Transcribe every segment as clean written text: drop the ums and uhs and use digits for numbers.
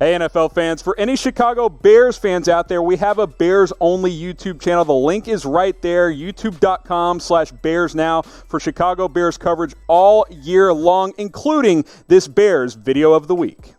Hey, NFL fans, for any Chicago Bears fans out there, we have a Bears-only YouTube channel. The link is right there, youtube.com/BearsNow for Chicago Bears coverage all year long, including this Bears video of the week.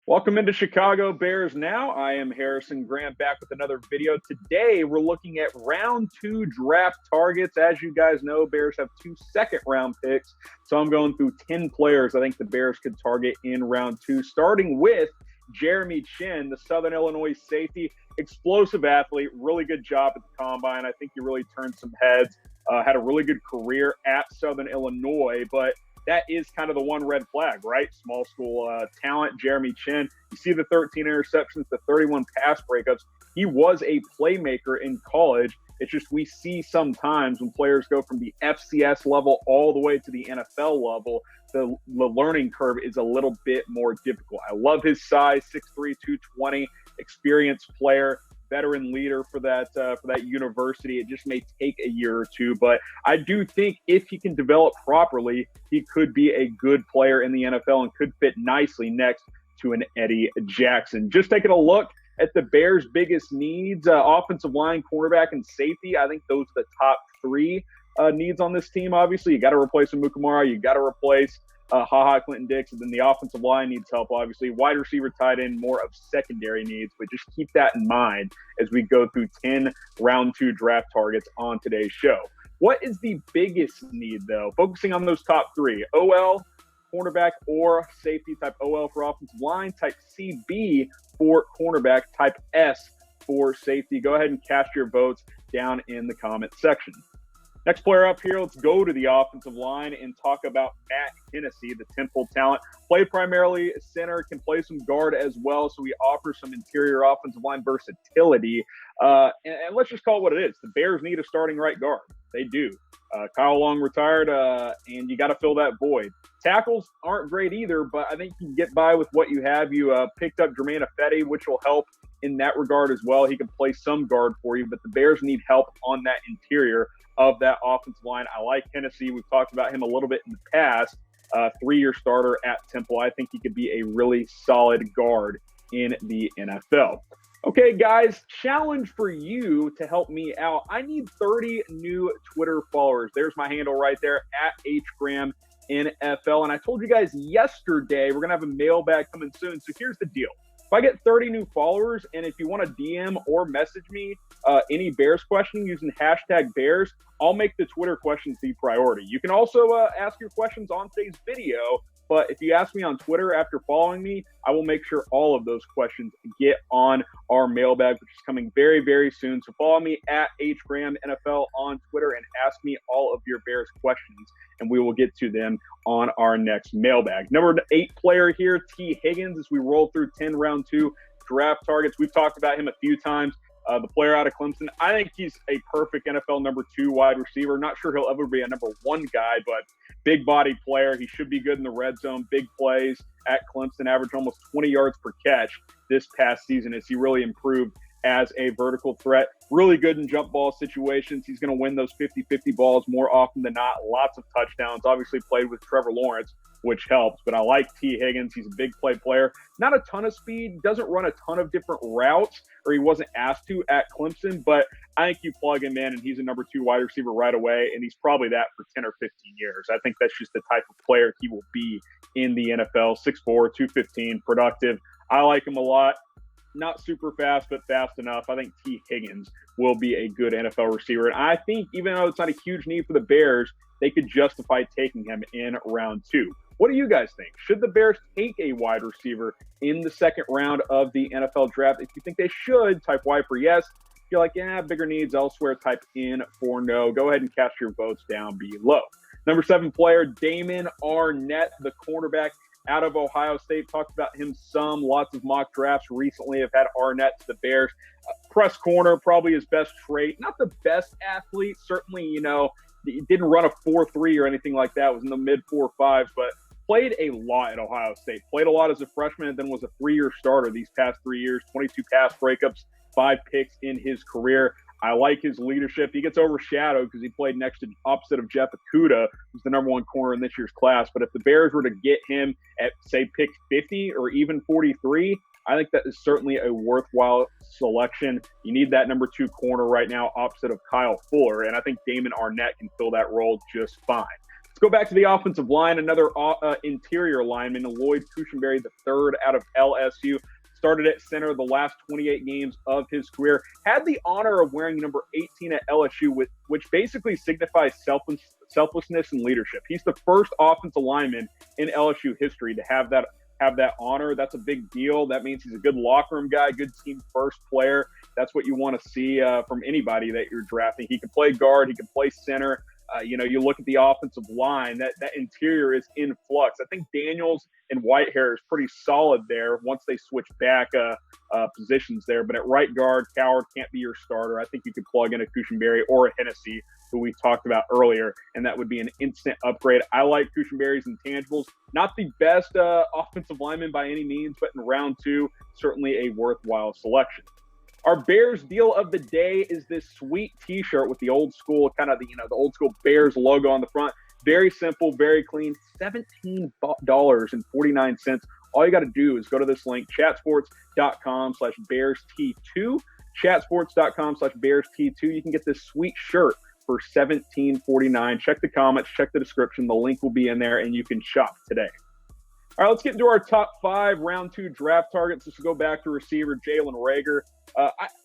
Welcome into Chicago Bears Now. I am Harrison Grant back with another video. Today, we're looking at round 2 draft targets. As you guys know, Bears have 2 second-round picks, so I'm going through 10 players I think the Bears could target in round 2, starting with Jeremy Chinn, the Southern Illinois safety, explosive athlete, really good job at the Combine. I think he really turned some heads, had a really good career at Southern Illinois, but that is kind of the one red flag, right? Small school talent, Jeremy Chinn. You see the 13 interceptions, the 31 pass breakups. He was a playmaker in college. It's just we see sometimes when players go from the FCS level all the way to the NFL level, the learning curve is a little bit more difficult. I love his size, 6'3", 220, experienced player, veteran leader for that university. It just may take a year or two, but I do think if he can develop properly, he could be a good player in the NFL and could fit nicely next to an Eddie Jackson. Just taking a look at the Bears' biggest needs, offensive line, cornerback, and safety. I think those are the top 3 needs on this team. Obviously, you got to replace Amukamara, you got to replace Clinton-Dix, and then the offensive line needs help, obviously. Wide receiver, tight end, more of secondary needs, but just keep that in mind as we go through 10 round 2 draft targets on today's show. What is the biggest need, though? Focusing on those top 3, OL, cornerback, or safety, type OL for offensive line, type CB for cornerback, type S for safety. Go ahead and cast your votes down in the comment section. Next player up here, let's go to the offensive line and talk about Matt Hennessy, the Temple talent. Play primarily center, can play some guard as well, so he offers some interior offensive line versatility. And let's just call it what it is. The Bears need a starting right guard. They do. Kyle Long retired, and you got to fill that void. Tackles aren't great either, but I think you can get by with what you have. You picked up Jermaine Ifedi, which will help in that regard as well. He can play some guard for you, but the Bears need help on that interior of that offensive line. I like Hennessy. We've talked about him a little bit in the past. 3-year starter at Temple. I think he could be a really solid guard in the NFL. Okay, guys, challenge for you to help me out. I need 30 new Twitter followers. There's my handle right there, @HGramNFL. And I told you guys yesterday we're going to have a mailbag coming soon. So here's the deal. If I get 30 new followers, and if you want to DM or message me any Bears question using #Bears, I'll make the Twitter questions the priority. You can also ask your questions on today's video, but if you ask me on Twitter after following me, I will make sure all of those questions get on our mailbag, which is coming very, very soon. So follow me @HGramNFL on Twitter and ask me all of your Bears questions, and we will get to them on our next mailbag. Number 8 player here, T. Higgins, as we roll through 10 round 2 draft targets. We've talked about him a few times. The player out of Clemson, I think he's a perfect NFL number 2 wide receiver. Not sure he'll ever be a number 1 guy, but big body player. He should be good in the red zone. Big plays at Clemson, averaged almost 20 yards per catch this past season as he really improved as a vertical threat. Really good in jump ball situations. He's going to win those 50-50 balls more often than not. Lots of touchdowns. Obviously played with Trevor Lawrence, which helps. But I like T. Higgins. He's a big play player. Not a ton of speed. Doesn't run a ton of different routes, or he wasn't asked to at Clemson. But I think you plug him in, and he's a number 2 wide receiver right away, and he's probably that for 10 or 15 years. I think that's just the type of player he will be in the NFL. 6'4", 215, productive. I like him a lot. Not super fast, but fast enough. I think T. Higgins will be a good NFL receiver. And I think even though it's not a huge need for the Bears, they could justify taking him in round 2. What do you guys think? Should the Bears take a wide receiver in the second round of the NFL draft? If you think they should, type Y for yes. If you're like, bigger needs elsewhere, type in for no. Go ahead and cast your votes down below. Number 7 player, Damon Arnette, the cornerback out of Ohio State. Talked about him some. Lots of mock drafts recently have had Arnette to the Bears. Press corner, probably his best trait. Not the best athlete. Certainly, he didn't run a 4.3 or anything like that. Was in the mid 4.5s, but played a lot at Ohio State. Played a lot as a freshman and then was a 3-year starter these past 3 years. 22 pass breakups, 5 picks in his career. I like his leadership. He gets overshadowed because he played opposite of Jeff Okudah, who's the #1 corner in this year's class. But if the Bears were to get him at, say, pick 50 or even 43, I think that is certainly a worthwhile selection. You need that #2 corner right now opposite of Kyle Fuller, and I think Damon Arnette can fill that role just fine. Let's go back to the offensive line. Another interior lineman, Lloyd Cushenberry, the third out of LSU. Started at center the last 28 games of his career. Had the honor of wearing number 18 at LSU, which basically signifies selflessness and leadership. He's the first offensive lineman in LSU history to have that honor. That's a big deal. That means he's a good locker room guy, good team first player. That's what you want to see from anybody that you're drafting. He can play guard. He can play center. You look at the offensive line, that interior is in flux. I think Daniels and Whitehair is pretty solid there once they switch back positions there. But at right guard, Coward can't be your starter. I think you could plug in a Cushenberry or a Hennessy, who we talked about earlier, and that would be an instant upgrade. I like Cushenberry's intangibles. Not the best offensive lineman by any means, but in round 2, certainly a worthwhile selection. Our Bears deal of the day is this sweet T-shirt with the old school, kind of the old school Bears logo on the front. Very simple, very clean, $17.49. All you got to do is go to this link, chatsports.com/BearsT2, chatsports.com/BearsT2. You can get this sweet shirt for $17.49. Check the comments, check the description. The link will be in there, and you can shop today. All right, let's get into our top 5 round 2 draft targets. Let's go back to receiver Jalen Reagor.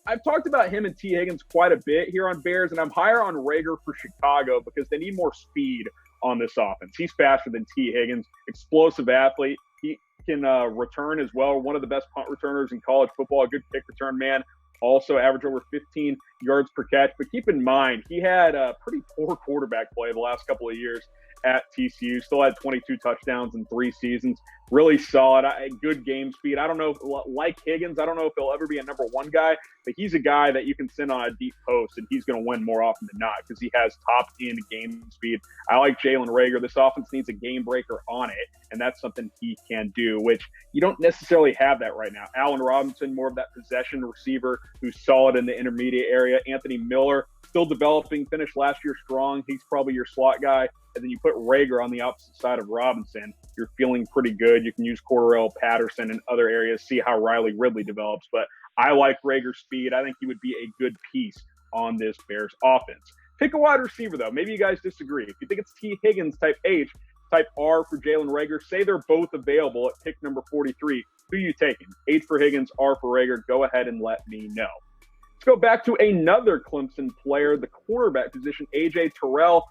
I've talked about him and T. Higgins quite a bit here on Bears, and I'm higher on Reagor for Chicago because they need more speed on this offense. He's faster than T. Higgins, explosive athlete. He can return as well. One of the best punt returners in college football, a good kick return man. Also average over 15 yards per catch. But keep in mind, he had a pretty poor quarterback play the last couple of years at TCU. Still had 22 touchdowns in 3 seasons. Really solid, good game speed. I don't know, like Higgins, I don't know if he'll ever be a #1 guy, but he's a guy that you can send on a deep post, and he's going to win more often than not because he has top-end game speed. I like Jalen Reagor. This offense needs a game breaker on it, and that's something he can do, which you don't necessarily have that right now. Allen Robinson, more of that possession receiver who's solid in the intermediate area. Anthony Miller, still developing, finished last year strong. He's probably your slot guy. And then you put Reagor on the opposite side of Robinson, you're feeling pretty good. You can use Cordarrelle Patterson in other areas, see how Riley Ridley develops. But I like Reagor's speed. I think he would be a good piece on this Bears offense. Pick a wide receiver, though. Maybe you guys disagree. If you think it's T. Higgins, type H, type R for Jalen Reagor. Say they're both available at pick number 43. Who are you taking? H for Higgins, R for Reagor. Go ahead and let me know. Let's go back to another Clemson player, the cornerback position, A.J. Terrell.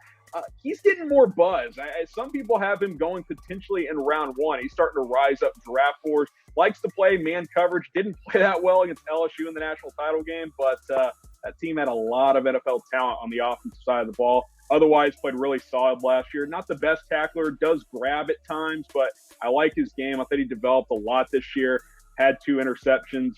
He's getting more buzz. Some people have him going potentially in round 1. He's starting to rise up draft boards. Likes to play man coverage. Didn't play that well against LSU in the national title game, but that team had a lot of NFL talent on the offensive side of the ball. Otherwise, played really solid last year. Not the best tackler. Does grab at times, but I like his game. I thought he developed a lot this year. Had 2 interceptions.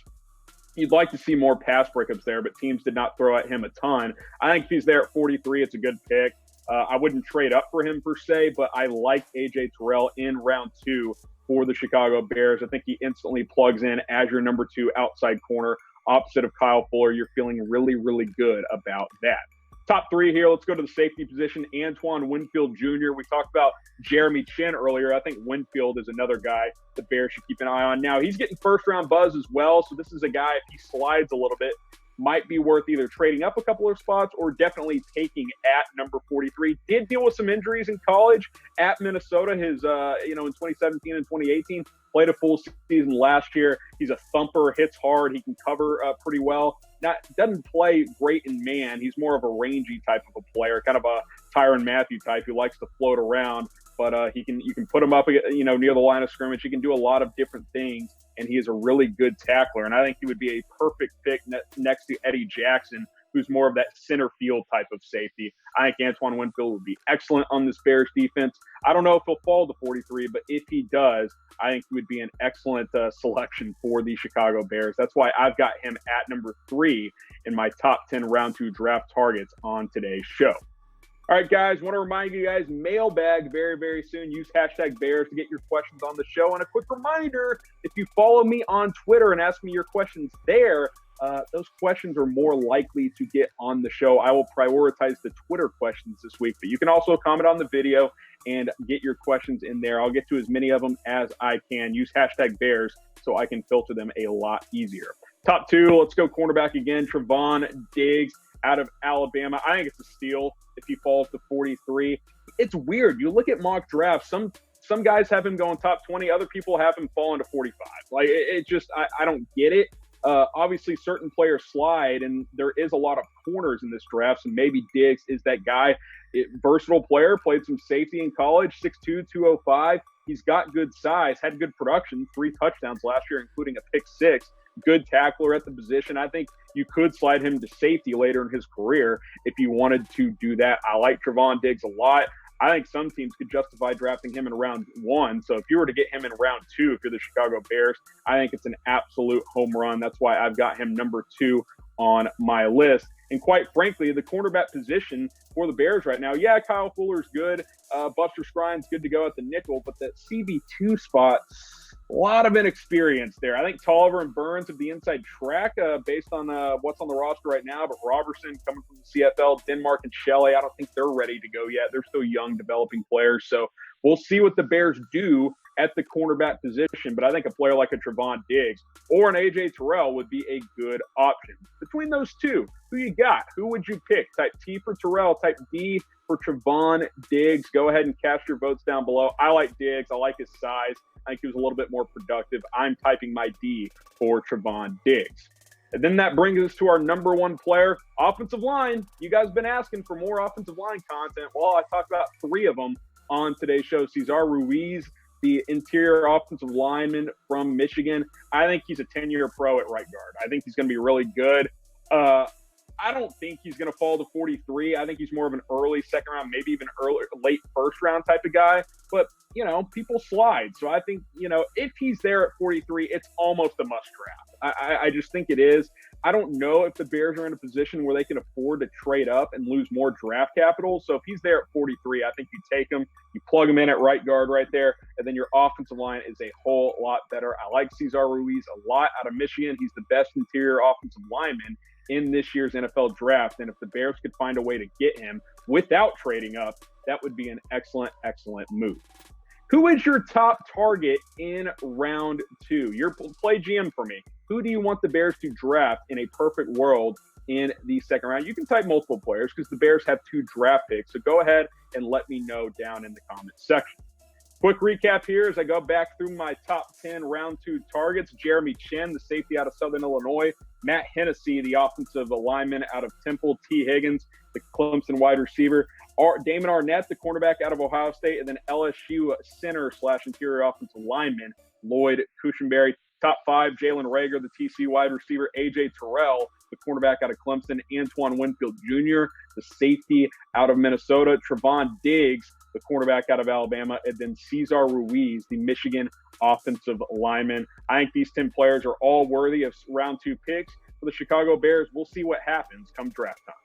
You'd like to see more pass breakups there, but teams did not throw at him a ton. I think if he's there at 43, it's a good pick. I wouldn't trade up for him per se, but I like A.J. Terrell in round 2 for the Chicago Bears. I think he instantly plugs in as your #2 outside corner opposite of Kyle Fuller. You're feeling really, really good about that. Top 3 here. Let's go to the safety position. Antoine Winfield Jr. We talked about Jeremy Chinn earlier. I think Winfield is another guy the Bears should keep an eye on. Now, he's getting first-round buzz as well, so this is a guy, if he slides a little bit, might be worth either trading up a couple of spots or definitely taking at number 43. Did deal with some injuries in college at Minnesota. His, in 2017 and 2018, played a full season last year. He's a thumper, hits hard. He can cover pretty well. Doesn't play great in man. He's more of a rangy type of a player, kind of a Tyrann Mathieu type who likes to float around. But you can put him up, near the line of scrimmage. He can do a lot of different things, and he is a really good tackler. And I think he would be a perfect pick next to Eddie Jackson, who's more of that center field type of safety. I think Antoine Winfield would be excellent on this Bears defense. I don't know if he'll fall to 43, but if he does, I think he would be an excellent selection for the Chicago Bears. That's why I've got him at number 3 in my top 10 round 2 draft targets on today's show. All right, guys, want to remind you guys, mailbag very, very soon. Use hashtag Bears to get your questions on the show. And a quick reminder, if you follow me on Twitter and ask me your questions there, those questions are more likely to get on the show. I will prioritize the Twitter questions this week, but you can also comment on the video and get your questions in there. I'll get to as many of them as I can. Use hashtag Bears so I can filter them a lot easier. Top two, let's go cornerback again. Trevon Diggs out of Alabama. I think it's a steal if he falls to 43. It's weird. You look at mock drafts, some guys have him going top 20. Other people have him falling to 45. Like, it just, I don't get it. Obviously, certain players slide, and there is a lot of corners in this draft, so maybe Diggs is that guy. Versatile player, played some safety in college, 6'2", 205. He's got good size, had good production, 3 touchdowns last year, including a pick 6. Good tackler at the position. I think you could slide him to safety later in his career if you wanted to do that. I like Trevon Diggs a lot. I think some teams could justify drafting him in round 1. So if you were to get him in round 2, if you're the Chicago Bears, I think it's an absolute home run. That's why I've got him number 2 on my list. And quite frankly, the cornerback position for the Bears right now, yeah, Kyle Fuller's good. Buster Skrine's good to go at the nickel, but that CB2 spot, a lot of inexperience there. I think Tolliver and Burns have the inside track based on what's on the roster right now, but Robertson coming from the CFL, Denmark and Shelley, I don't think they're ready to go yet. They're still young, developing players. So we'll see what the Bears do at the cornerback position, but I think a player like a Trevon Diggs or an A.J. Terrell would be a good option. Between those two, who you got? Who would you pick? Type T for Terrell, type D for Trevon Diggs. Go ahead and cast your votes down below. I like Diggs. I like his size. I think he was a little bit more productive. I'm typing my D for Trevon Diggs. And then that brings us to our number 1 player, offensive line. You guys have been asking for more offensive line content. Well, I talked about 3 of them on today's show. Cesar Ruiz, the interior offensive lineman from Michigan. I think he's a 10-year pro at right guard. I think he's going to be really good. I don't think he's going to fall to 43. I think he's more of an early second round, maybe even late first round type of guy. But, people slide. So I think, if he's there at 43, it's almost a must draft. I just think it is. I don't know if the Bears are in a position where they can afford to trade up and lose more draft capital. So if he's there at 43, I think you take him, you plug him in at right guard right there, and then your offensive line is a whole lot better. I like Cesar Ruiz a lot out of Michigan. He's the best interior offensive lineman in this year's NFL draft. And if the Bears could find a way to get him without trading up, that would be an excellent, excellent move. Who is your top target in round 2? Your play GM for me. Who do you want the Bears to draft in a perfect world in the second round? You can type multiple players because the Bears have 2 draft picks. So go ahead and let me know down in the comments section. Quick recap here as I go back through my top 10 round 2 targets. Jeremy Chinn, the safety out of Southern Illinois. Matt Hennessy, the offensive lineman out of Temple. T. Higgins, the Clemson wide receiver. Damon Arnette, the cornerback out of Ohio State. And then LSU center / interior offensive lineman, Lloyd Cushenberry. Top 5, Jalen Reagor, the TC wide receiver. A.J. Terrell, the cornerback out of Clemson. Antoine Winfield Jr., the safety out of Minnesota. Trevon Diggs, the cornerback out of Alabama. And then Cesar Ruiz, the Michigan offensive lineman. I think these 10 players are all worthy of round 2 picks for the Chicago Bears. We'll see what happens come draft time.